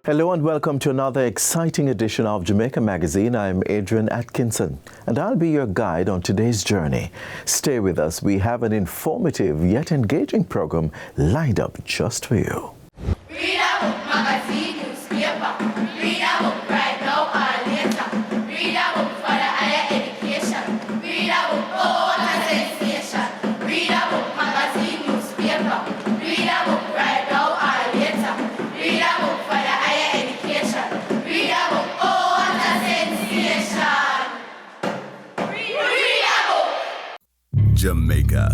Hello and welcome to another exciting edition of Jamaica Magazine. I'm Adrian Atkinson and I'll be your guide on today's journey. Stay with us. We have an informative yet engaging program lined up just for you. Read a book, magazine, newspaper. Read a book right now or later. Read a book for the higher education. Read a book, oh what a sensation. Read a book, magazine, newspaper. Read a book right now or later. Read a book for the higher education. Read a book, oh what a sensation. Read a book. Jamaica,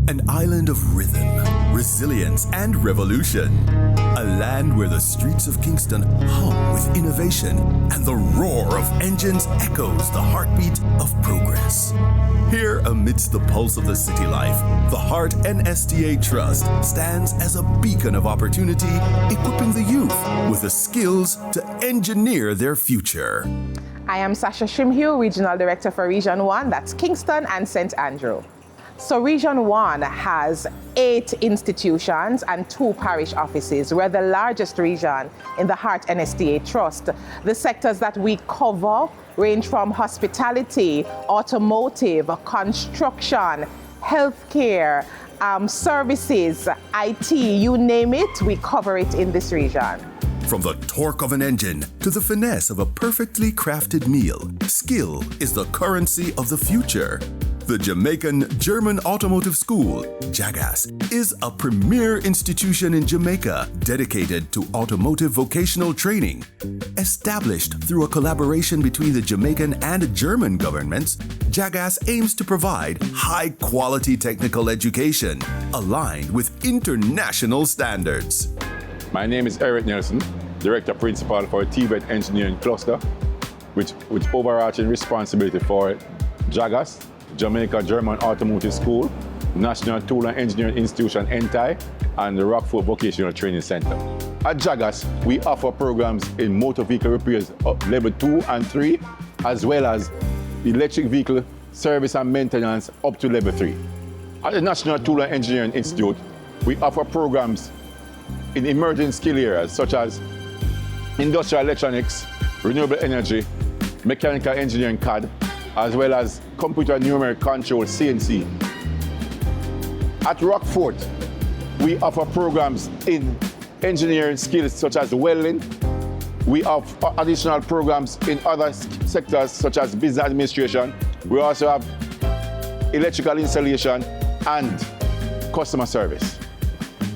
an island of rhythm, resilience, and revolution. A land where the streets of Kingston hum with innovation and the roar of engines echoes the heartbeat of progress. Here, amidst the pulse of the city life, the Heart NSTA Trust stands as a beacon of opportunity, equipping the youth with the skills to engineer their future. I am Sasha Shimhugh, Regional Director for Region 1, that's Kingston and St. Andrew. So Region 1 has 8 institutions and 2 parish offices. We're the largest region in the Heart NSTA Trust. The sectors that we cover range from hospitality, automotive, construction, healthcare, services, IT, you name it, we cover it in this region. From the torque of an engine to the finesse of a perfectly crafted meal, skill is the currency of the future. The Jamaican German Automotive School, JAGAS, is a premier institution in Jamaica dedicated to automotive vocational training. Established through a collaboration between the Jamaican and German governments, JAGAS aims to provide high-quality technical education aligned with international standards. My name is Eric Nelson, Director Principal for TVET Engineering Cluster, with overarching responsibility for JAGAS, Jamaica German Automotive School, National Tool and Engineering Institution NTI, and the Rockford Vocational Training Center. At JAGAS, we offer programs in motor vehicle repairs up level 2 and 3, as well as electric vehicle service and maintenance up to level 3. At the National Tool and Engineering Institute, we offer programs in emerging skill areas such as industrial electronics, renewable energy, mechanical engineering CAD, as well as computer numeric control CNC. At Rockford, we offer programs in engineering skills such as welding. We offer additional programs in other sectors such as business administration. We also have electrical installation and customer service.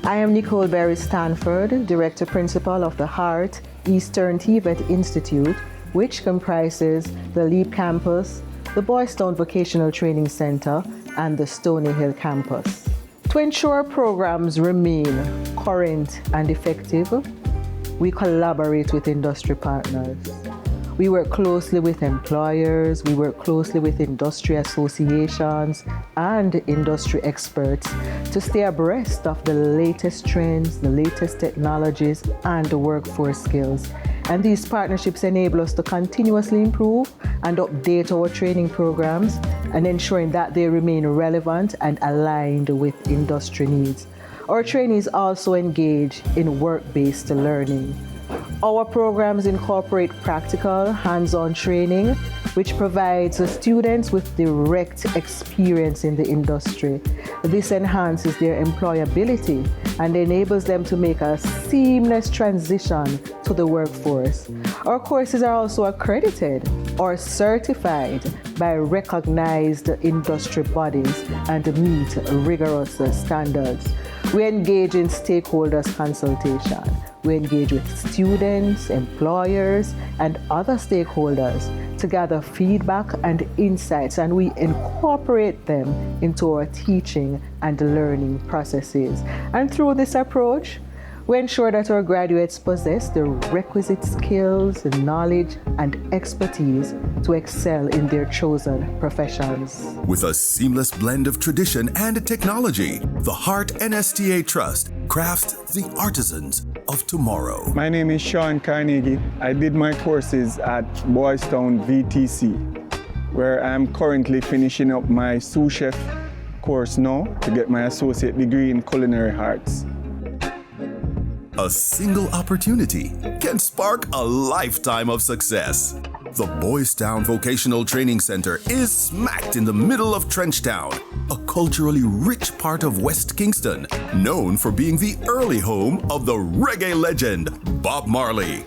I am Nicole Berry Stanford, Director Principal of the Heart Eastern TVET Institute, which comprises the LEAP campus, the Boys Town Vocational Training Center, and the Stony Hill campus. To ensure programs remain current and effective, we collaborate with industry partners. We work closely with employers, we work closely with industry associations and industry experts to stay abreast of the latest trends, the latest technologies, and the workforce skills. And these partnerships enable us to continuously improve and update our training programs and ensuring that they remain relevant and aligned with industry needs. Our trainees also engage in work-based learning. Our programs incorporate practical, hands-on training, which provides the students with direct experience in the industry. This enhances their employability and enables them to make a seamless transition to the workforce. Our courses are also accredited or certified by recognized industry bodies and meet rigorous standards. We engage in stakeholders consultation. We engage with students, employers, and other stakeholders to gather feedback and insights, and we incorporate them into our teaching and learning processes. And through this approach, we ensure that our graduates possess the requisite skills, knowledge, and expertise to excel in their chosen professions. With a seamless blend of tradition and technology, the Heart NSTA Trust crafts the artisans of tomorrow. My name is Sean Carnegie. I did my courses at Boys Town VTC, where I'm currently finishing up my sous chef course now to get my associate degree in culinary arts. A single opportunity can spark a lifetime of success. The Boys Town Vocational Training Center is smacked in the middle of Trenchtown, a culturally rich part of West Kingston, known for being the early home of the reggae legend, Bob Marley.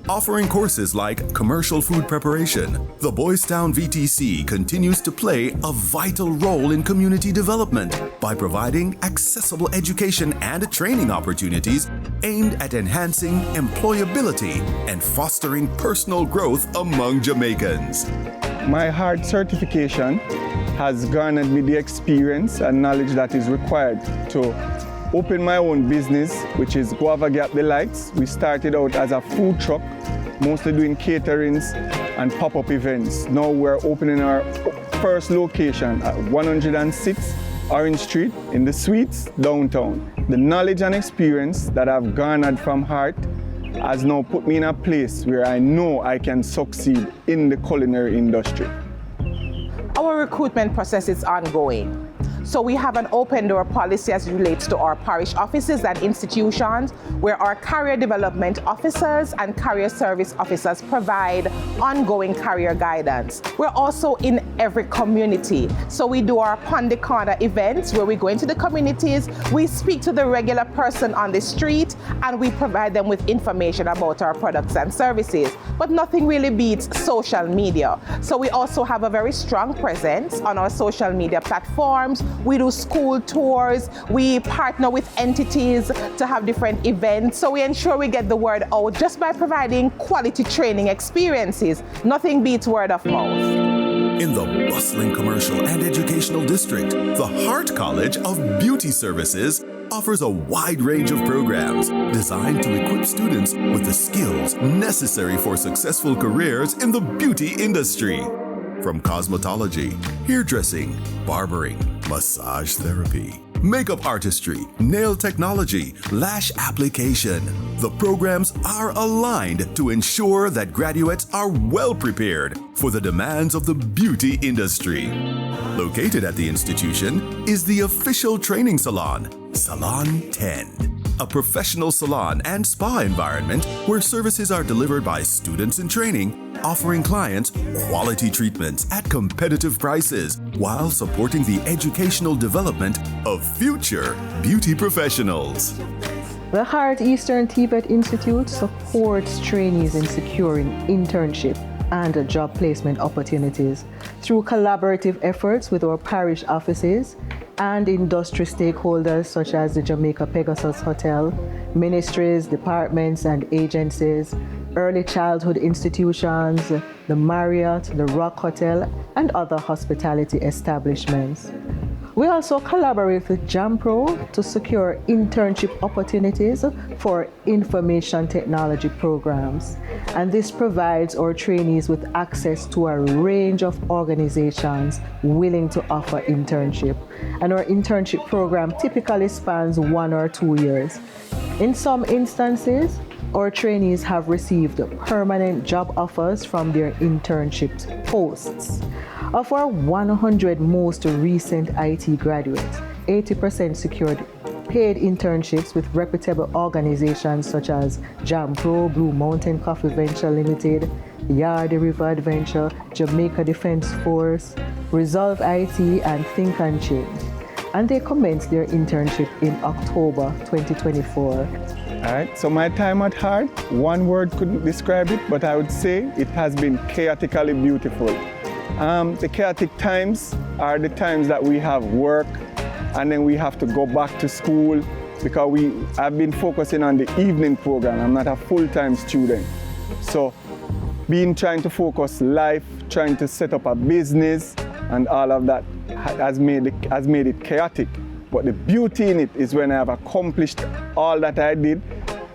Offering courses like commercial food preparation, the Boys Town VTC continues to play a vital role in community development by providing accessible education and training opportunities aimed at enhancing employability and fostering personal growth among Jamaicans. My HEART certification has garnered me the experience and knowledge that is required to open my own business, which is Guava Gap Delights. We started out as a food truck, mostly doing caterings and pop-up events. Now we're opening our first location at 106 Orange Street in the Suites, downtown. The knowledge and experience that I've garnered from HEART has now put me in a place where I know I can succeed in the culinary industry. Our recruitment process is ongoing. So we have an open door policy as it relates to our parish offices and institutions where our career development officers and career service officers provide ongoing career guidance. We're also in every community. So we do our Pon the Corner events where we go into the communities, we speak to the regular person on the street, and we provide them with information about our products and services. But nothing really beats social media. So we also have a very strong presence on our social media platforms. We do school tours, we partner with entities to have different events, so we ensure we get the word out just by providing quality training experiences. Nothing beats word of mouth. In the bustling commercial and educational district, the Hart College of Beauty Services offers a wide range of programs designed to equip students with the skills necessary for successful careers in the beauty industry. From cosmetology, hairdressing, barbering, massage therapy, makeup artistry, nail technology, lash application. The programs are aligned to ensure that graduates are well prepared for the demands of the beauty industry. Located at the institution is the official training salon, Salon 10. A professional salon and spa environment where services are delivered by students in training, offering clients quality treatments at competitive prices while supporting the educational development of future beauty professionals. The Heart Eastern Tibet Institute supports trainees in securing internship and job placement opportunities through collaborative efforts with our parish offices and industry stakeholders such as the Jamaica Pegasus Hotel, ministries, departments and agencies, early childhood institutions, the Marriott, the Rock Hotel, and other hospitality establishments. We also collaborate with JamPro to secure internship opportunities for information technology programs. And this provides our trainees with access to a range of organizations willing to offer internship. And our internship program typically spans 1 or 2 years. In some instances, our trainees have received permanent job offers from their internship posts. Of our 100 most recent IT graduates, 80% secured paid internships with reputable organizations such as JamPro, Blue Mountain Coffee Venture Limited, Yardi River Adventure, Jamaica Defense Force, Resolve IT, and Think and Change. And they commenced their internship in October 2024. All right, so my time at Heart, one word couldn't describe it, but I would say it has been chaotically beautiful. The chaotic times are the times that we have work and then we have to go back to school because I've been focusing on the evening program. I'm not a full-time student. So trying to focus life, trying to set up a business and all of that has made it chaotic. But the beauty in it is when I have accomplished all that I did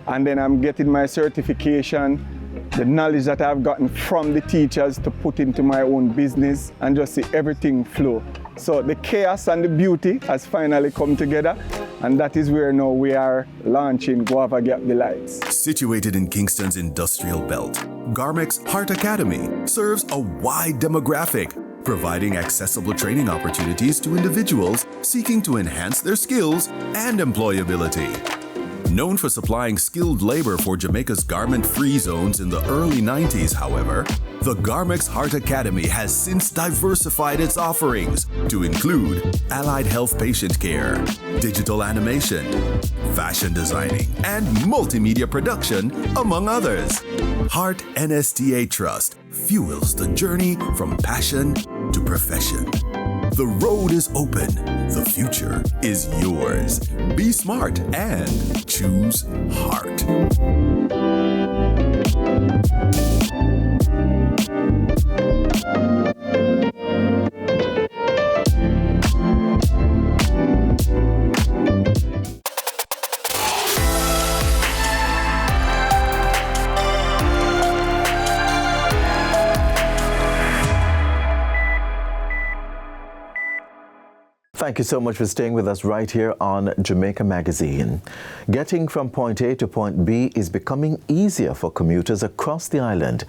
and then I'm getting my certification, the knowledge that I've gotten from the teachers to put into my own business and just see everything flow. So the chaos and the beauty has finally come together, and that is where now we are launching Guava Gap Delights. Situated in Kingston's industrial belt, Garmex Heart Academy serves a wide demographic, providing accessible training opportunities to individuals seeking to enhance their skills and employability. Known for supplying skilled labor for Jamaica's garment-free zones in the early 90s, however, the Garmex Heart Academy has since diversified its offerings to include allied health patient care, digital animation, fashion designing, and multimedia production, among others. Heart NSTA Trust fuels the journey from passion to profession. The road is open. The future is yours. Be smart and choose heart. Thank you so much for staying with us right here on Jamaica Magazine. Getting from point A to point B is becoming easier for commuters across the island.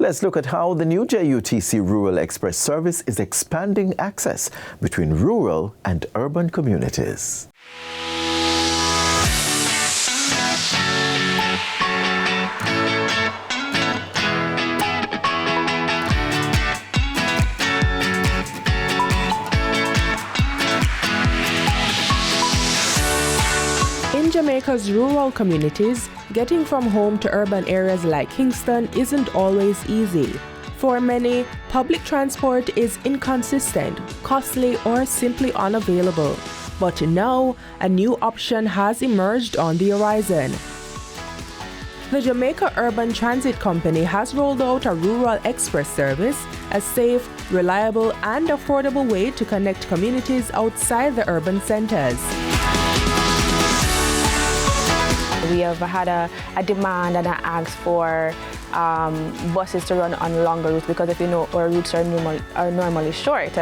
Let's look at how the new JUTC Rural Express service is expanding access between rural and urban communities. In Jamaica's rural communities, getting from home to urban areas like Kingston isn't always easy. For many, public transport is inconsistent, costly, or simply unavailable. But now, a new option has emerged on the horizon. The Jamaica Urban Transit Company has rolled out a rural express service, a safe, reliable, and affordable way to connect communities outside the urban centers. We have had a demand and an ask for buses to run on longer routes because, if you know, our routes are normally short.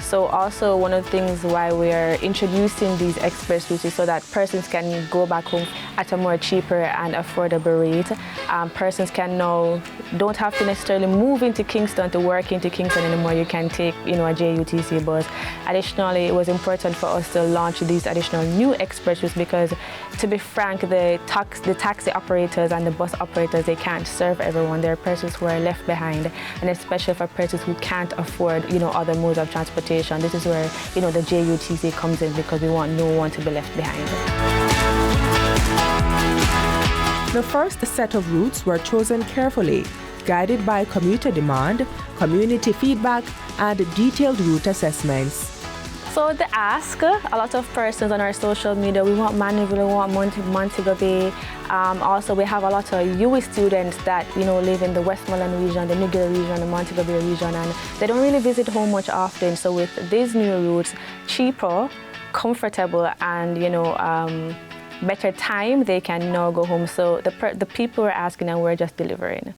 So also one of the things why we are introducing these express routes is so that persons can go back home at a more cheaper and affordable rate. Persons can now don't have to necessarily move into Kingston to work into Kingston anymore. You can take, a JUTC bus. Additionally, it was important for us to launch these additional new express routes because, to be frank, the taxi operators and the bus operators, they can't serve everyone. There are persons who are left behind, and especially for persons who can't afford, other modes of transportation. This is where, the JUTC comes in because we want no one to be left behind. The first set of routes were chosen carefully, guided by commuter demand, community feedback, and detailed route assessments. So the ask, a lot of persons on our social media, we want Mandeville, we want Montego Bay. Also, we have a lot of UWI students that, live in the Westmoreland region, the Nigger region, the Montego Bay region, and they don't really visit home much often. So with these new routes, cheaper, comfortable, and, better time, they can now go home. So the people are asking and we're just delivering.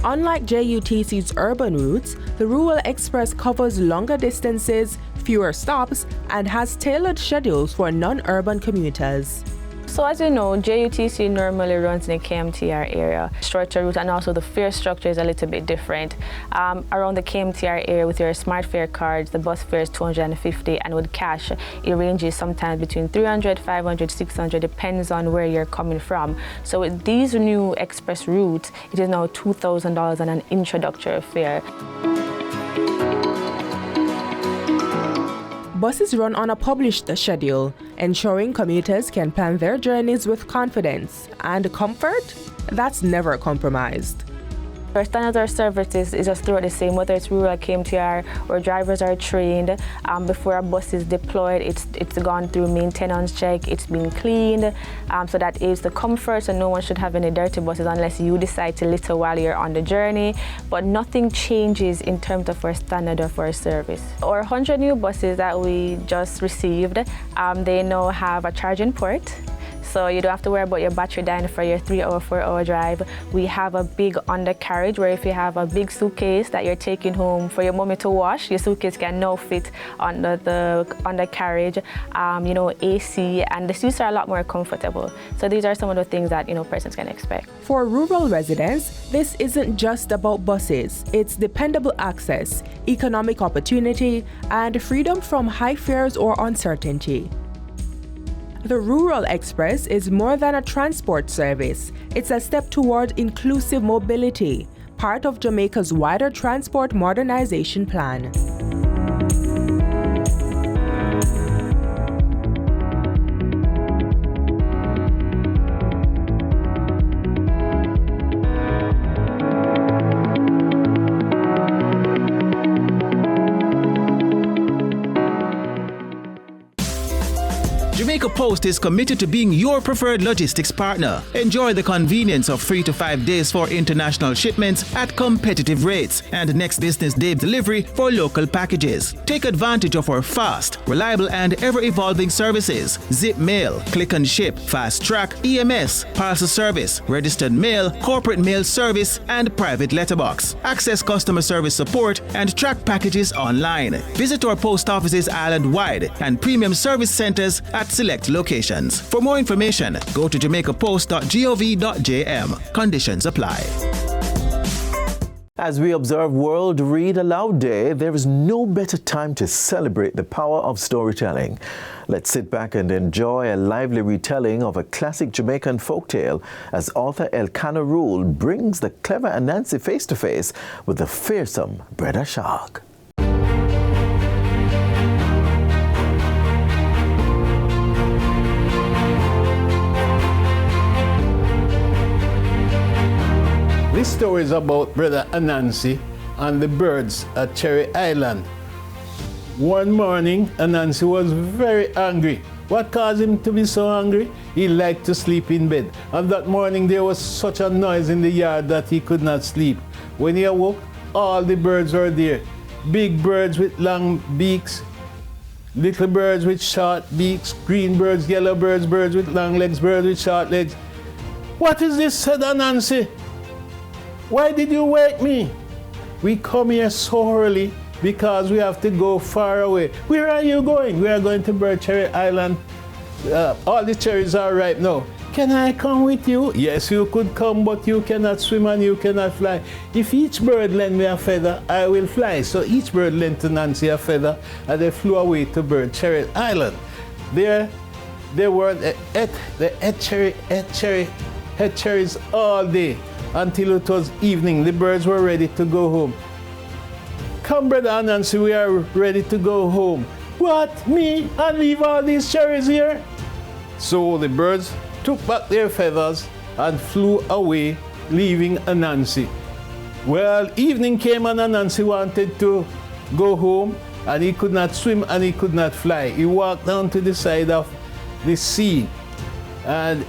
Unlike JUTC's urban routes, the Rural Express covers longer distances, fewer stops, and has tailored schedules for non-urban commuters. So as you know, JUTC normally runs in the KMTR area, shorter route, and also the fare structure is a little bit different. Around the KMTR area with your smart fare cards, the bus fare is $250, and with cash, it ranges sometimes between $300, $500, $600, depends on where you're coming from. So with these new express routes, it is now $2,000 and an introductory fare. Buses run on a published schedule, ensuring commuters can plan their journeys with confidence. And comfort? That's never compromised. Our standards of services is just throughout the same, whether it's rural KMTR or drivers are trained. Before a bus is deployed, it's gone through maintenance check, it's been cleaned, so that is the comfort, so no one should have any dirty buses unless you decide to litter while you're on the journey. But nothing changes in terms of our standard of our service. Our 100 new buses that we just received, they now have a charging port. So you don't have to worry about your battery dying for your 3-hour, 4-hour drive. We have a big undercarriage where if you have a big suitcase that you're taking home for your mommy to wash, your suitcase can now fit under the undercarriage. AC, and the seats are a lot more comfortable. So these are some of the things that, persons can expect. For rural residents, this isn't just about buses. It's dependable access, economic opportunity, and freedom from high fares or uncertainty. The Rural Express is more than a transport service. It's a step toward inclusive mobility, part of Jamaica's wider transport modernization plan. Jamaica Post is committed to being your preferred logistics partner. Enjoy the convenience of 3 to 5 days for international shipments at competitive rates and next business day delivery for local packages. Take advantage of our fast, reliable and ever-evolving services: zip mail, click and ship, fast track, EMS, parcel service, registered mail, corporate mail service and private letterbox. Access customer service support and track packages online. Visit our post offices island-wide and premium service centers at select locations. For more information, go to jamaicapost.gov.jm. Conditions apply. As we observe World Read Aloud Day, there is no better time to celebrate the power of storytelling. Let's sit back and enjoy a lively retelling of a classic Jamaican folktale as author Elkanah Rule brings the clever Anansi face to face with the fearsome Brother Shark. This story is about Brother Anansi and the birds at Cherry Island. One morning, Anansi was very angry. What caused him to be so angry? He liked to sleep in bed. And that morning, there was such a noise in the yard that he could not sleep. When he awoke, all the birds were there. Big birds with long beaks, little birds with short beaks, green birds, yellow birds, birds with long legs, birds with short legs. "What is this?" said Anansi. "Why did you wake me?" "We come here so early because we have to go far away." "Where are you going?" "We are going to Bird Cherry Island. All the cherries are ripe now." "Can I come with you?" "Yes, you could come, but you cannot swim and you cannot fly. If each bird lend me a feather, I will fly." So each bird lent to Nancy a feather and they flew away to Bird Cherry Island. There they were, they ate cherries all day until it was evening. The birds were ready to go home. "Come, Brother Anansi, we are ready to go home." "What, me? And leave all these cherries here?" So the birds took back their feathers and flew away, leaving Anansi. Well, evening came and Anansi wanted to go home, and he could not swim and he could not fly. He walked down to the side of the sea and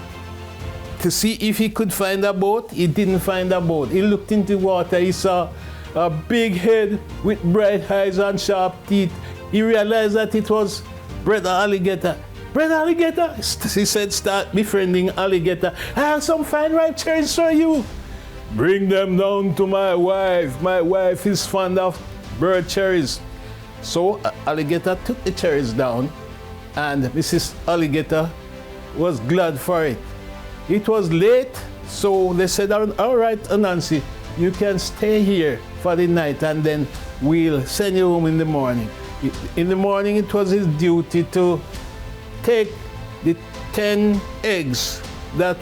to see if he could find a boat. He didn't find a boat. He looked into the water. He saw a big head with bright eyes and sharp teeth. He realized that it was Brother Alligator. "Brother Alligator," he said, "start befriending Alligator. I have some fine ripe cherries for you." "Bring them down to my wife. My wife is fond of bird cherries." So Alligator took the cherries down, and Mrs. Alligator was glad for it. It was late, so they said, "All right, Anansi, you can stay here for the night and then we'll send you home in the morning." In the morning, it was his duty to take the 10 eggs that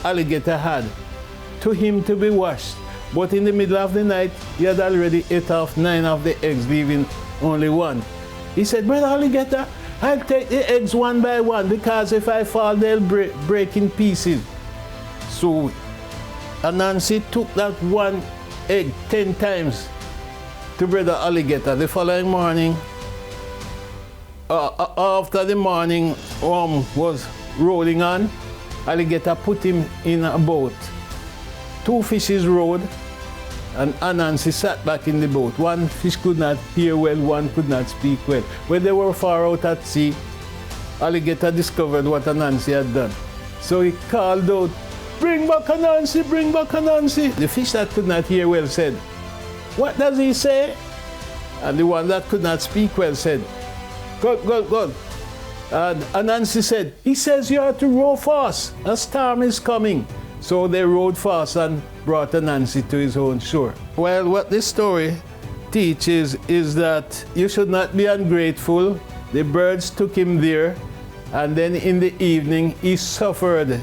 Alligator had to him to be washed. But in the middle of the night, he had already ate off 9 of the eggs, leaving only 1. He said, "Brother Alligator, I'll take the eggs one by one because if I fall, they'll break in pieces." So Anansi took that 1 egg 10 times to Brother Alligator. The following morning, after the morning was rolling on, Alligator put him in a boat. 2 fishes rowed, and Anansi sat back in the boat. 1 fish could not hear well, 1 could not speak well. When they were far out at sea, Alligator discovered what Anansi had done. So he called out, "Bring back Anansi, bring back Anansi." The fish that could not hear well said, "What does he say?" And the one that could not speak well said, "Good, good, good." And Anansi said, "He says you have to row fast. A storm is coming." So they rowed fast and brought Anansi to his own shore. Well, what this story teaches is that you should not be ungrateful. The birds took him there And then in the evening, he suffered.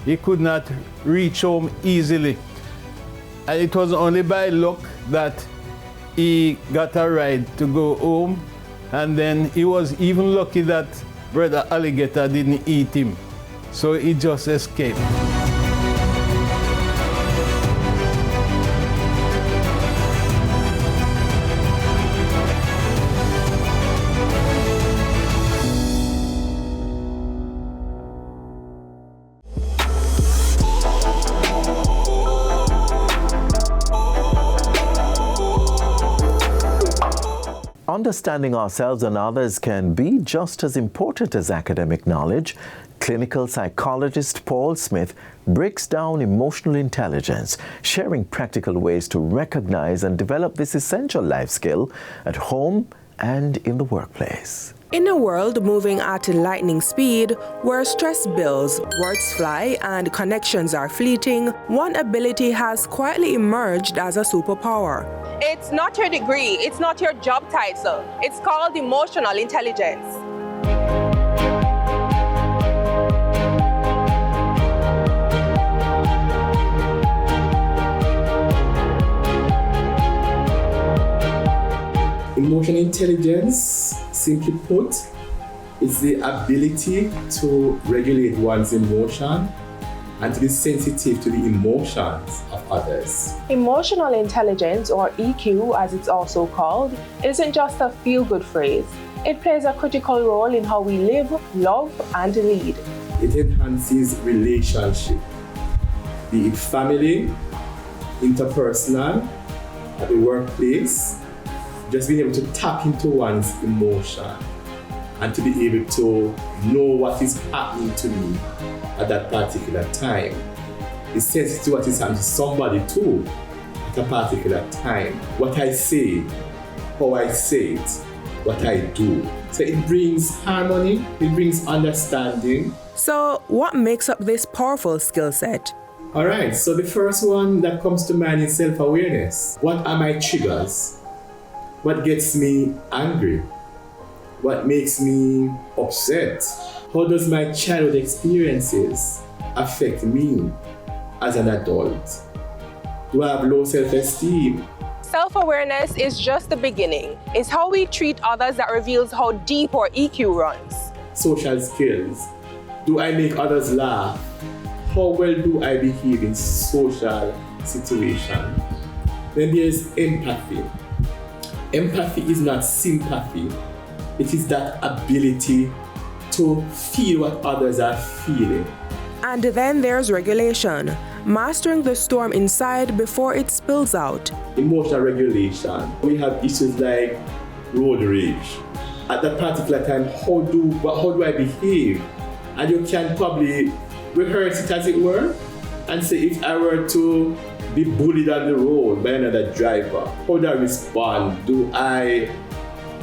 He could not reach home easily. And it was only by luck that he got a ride to go home. And then he was even lucky that Brother Alligator didn't eat him. So he just escaped. Understanding ourselves and others can be just as important as academic knowledge. Clinical psychologist Paul Smith breaks down emotional intelligence, sharing practical ways to recognize and develop this essential life skill at home and in the workplace. In a world moving at lightning speed, where stress builds, words fly, and connections are fleeting, one ability has quietly emerged as a superpower. It's not your degree, it's not your job title. It's called emotional intelligence. Emotional intelligence, simply put, is the ability to regulate one's emotion and to be sensitive to the emotions of others. Emotional intelligence, or EQ as it's also called, isn't just a feel-good phrase. It plays a critical role in how we live, love, and lead. It enhances relationship, be it family, interpersonal, at the workplace, just being able to tap into one's emotion and to be able to know what is happening to me at that particular time. Be sensitive to what is happening to somebody too at a particular time. What I say, how I say it, what I do. So it brings harmony, it brings understanding. So what makes up this powerful skill set? All right, so the first one that comes to mind is self-awareness. What are my triggers? What gets me angry? What makes me upset? How does my childhood experiences affect me as an adult? Do I have low self-esteem? Self-awareness is just the beginning. It's how we treat others that reveals how deep our EQ runs. Social skills. Do I make others laugh? How well do I behave in social situations? Then there's empathy. Empathy is not sympathy. It is that ability to feel what others are feeling. And then there's regulation, mastering the storm inside before it spills out. Emotional regulation. We have issues like road rage. At that particular time, how do I behave? And you can probably rehearse it, as it were, and say, if I were to be bullied on the road by another driver, how do I respond? Do I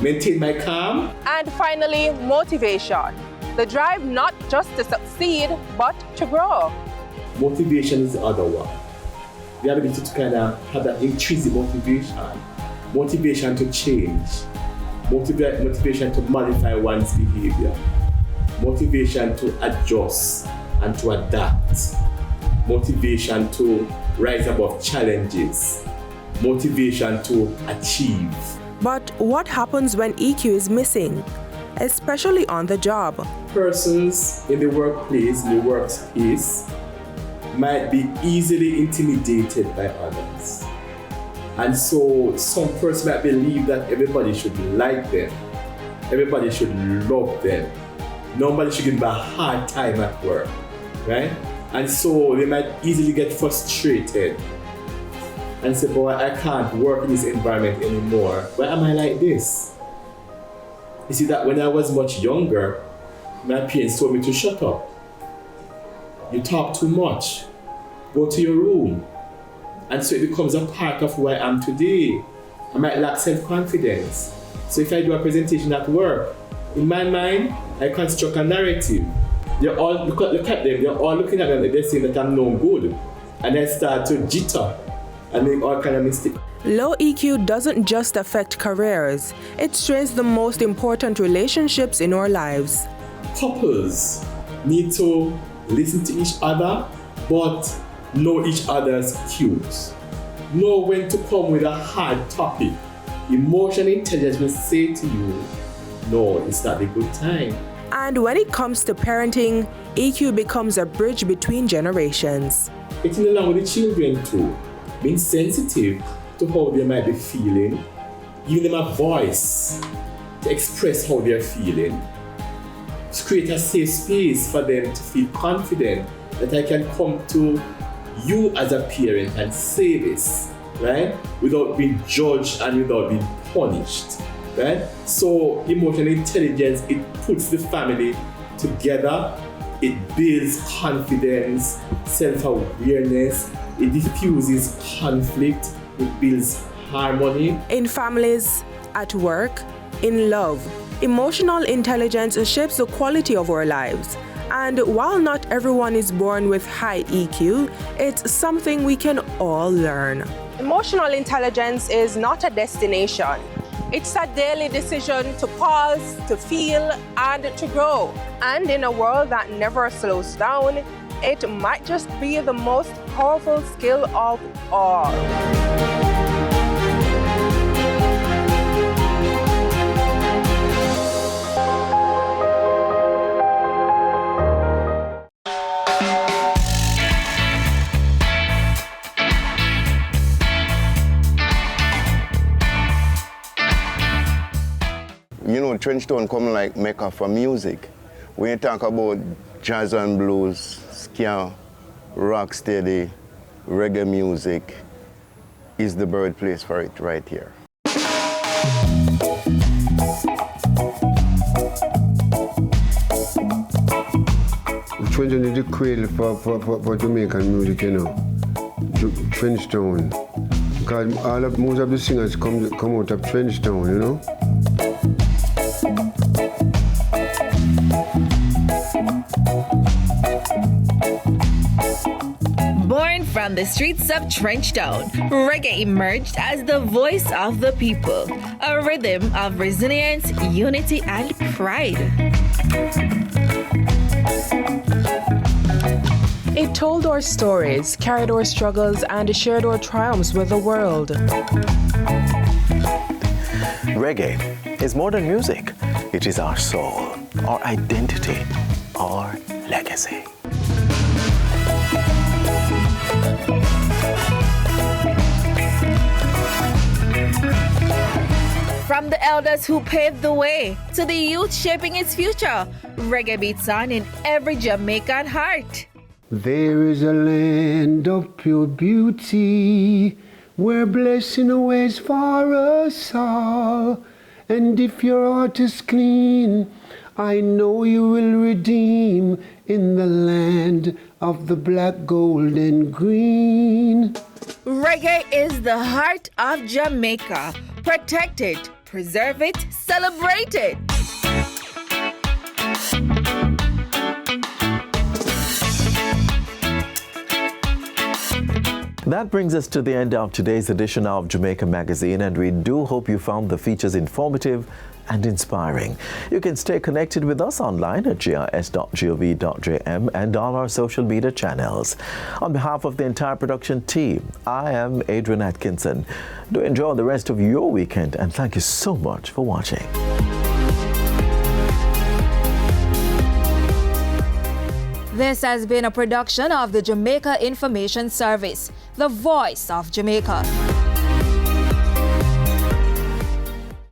maintain my calm? And finally, motivation. The drive not just to succeed, but to grow. Motivation is the other one. The ability to kind of have that intrinsic motivation. Motivation to change. Motivation to modify one's behavior. Motivation to adjust and to adapt. Motivation to rise above challenges. Motivation to achieve. But what happens when EQ is missing, especially on the job? Persons in the workplace, in the workspace, might be easily intimidated by others. And so some person might believe that everybody should like them. Everybody should love them. Nobody should give them a hard time at work, right? And so they might easily get frustrated and say, boy, I can't work in this environment anymore. Why am I like this? You see that when I was much younger, my parents told me to shut up. You talk too much. Go to your room. And so it becomes a part of who I am today. I might lack self-confidence. So if I do a presentation at work, in my mind, I construct a narrative. They're all, look at them, they're all looking at me, they're saying that I'm no good. And I start to jitter and make all kind of mistakes. Low EQ doesn't just affect careers, it strains the most important relationships in our lives. couples need to listen to each other, but know each other's cues. Know when to come with a hard topic. Emotional intelligence will say to you, no, it's not a good time. And when it comes to parenting, EQ becomes a bridge between generations. Getting along with the children too, being sensitive to how they might be feeling, giving them a voice to express how they're feeling, to create a safe space for them to feel confident that I can come to you as a parent and say this, right? Without being judged and without being punished, right? So emotional intelligence, it puts the family together, it builds confidence, self-awareness, it diffuses conflict, it builds harmony. In families, at work, in love, emotional intelligence shapes the quality of our lives. And while not everyone is born with high EQ, it's something we can all learn. Emotional intelligence is not a destination. It's a daily decision to pause, to feel, and to grow. And in a world that never slows down, it might just be the most powerful skill of all. You know, Trenchtown come like Mecca for music. When you talk about jazz and blues, ska, rocksteady, reggae music, is the birthplace for it right here. Trenchtown is the cradle for Jamaican music, you know. Trenchtown. Because most of the singers come out of Trenchtown, you know. Born from the streets of Trenchtown, reggae emerged as the voice of the people, a rhythm of resilience, unity, and pride. It told our stories, carried our struggles, and shared our triumphs with the world. Reggae is more than music. It is our soul, our identity, our legacy. From the elders who paved the way to the youth shaping its future, reggae beats on in every Jamaican heart. There is a land of pure beauty where blessing awaits for us all. And if your heart is clean, I know you will redeem in the land of the black, gold, and green. Reggae is the heart of Jamaica. Protect it, preserve it, celebrate it. That brings us to the end of today's edition of Jamaica Magazine, and we do hope you found the features informative and inspiring. You can stay connected with us online at jis.gov.jm and all our social media channels. On behalf of the entire production team, I am Adrian Atkinson. Do enjoy the rest of your weekend, and thank you so much for watching. This has been a production of the Jamaica Information Service, the voice of Jamaica.